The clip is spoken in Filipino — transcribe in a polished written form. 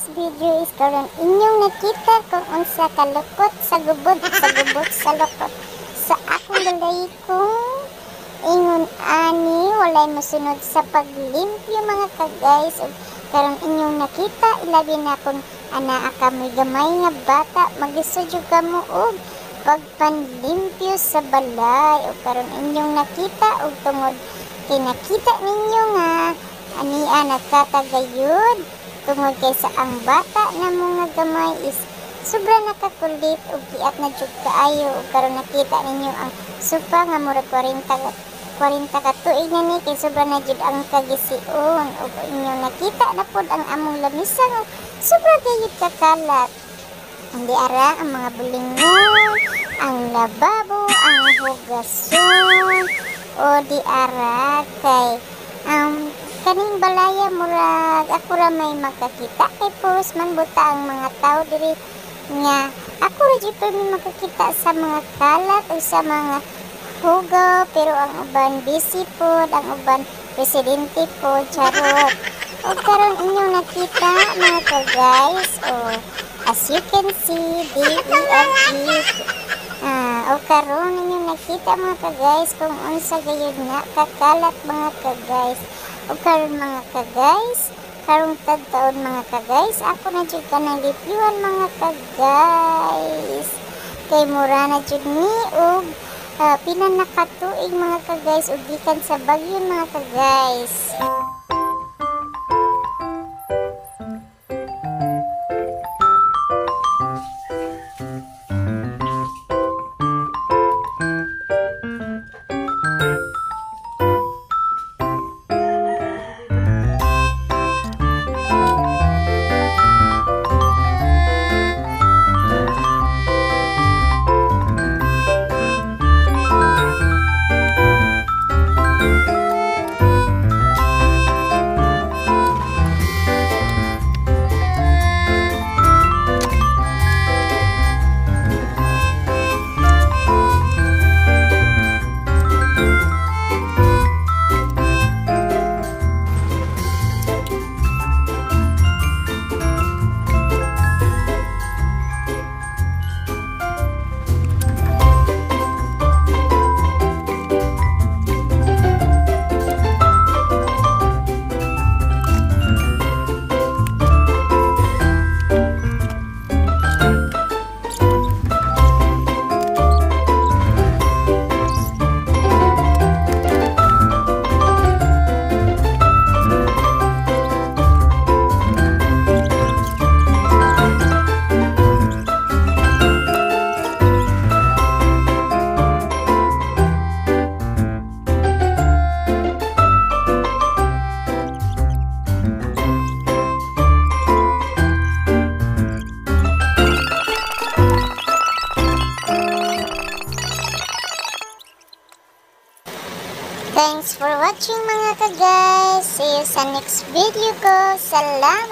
next video is karon inyong nakita kung unsa kalukot sa gubot sa lukot sa akong balay kong ingon ani walay mosunod sa paglimpyo mga ka-guys. Karon inyong nakita ilabi na kung ana kami gamay nga bata magisudyo kamo og pagpanlimpyo sa balay. O karon inyong nakita og tungod kay nakita ninyo nga ania nagtatagayod tungod kay sa ang bata na mga gamay is sobra nakakulit ug giat na jud kaayo. Ug karon nakita ninyo ang supa nga murag 40 ka tuig na ni kay sobra na jud ang kagisiun. Ug inyong nakita na pod ang among lamisa nga sobra gayud kakalat. Hindi ara ang mga bulingon, ang lababo, ang hugason, o di ara kay kaning balaya murag ako ra may makakita kay puros man buta ang mga tao diri nga ako ra jud pa may makakita sa mga kalat o sa mga hugaw, pero ang uban busy pod, ang uban presidente pod, charot. O karon inyong nakita mga ka-guys, as you can see, DEFG. O karon inyong nakita mga ka-guys kung unsa gayud nga kakalat mga ka-guys. O karon mga ka-guys, karong tagtaon mga ka-guys, ako na jud kanang lipiwan mga ka-guys. Kay mura na jud ni og pinanakatuig mga ka-guys ug gikan sa bagyo mga ka-guys. Thanks for watching mga ka-guys. See you sa next video ko. Salamat!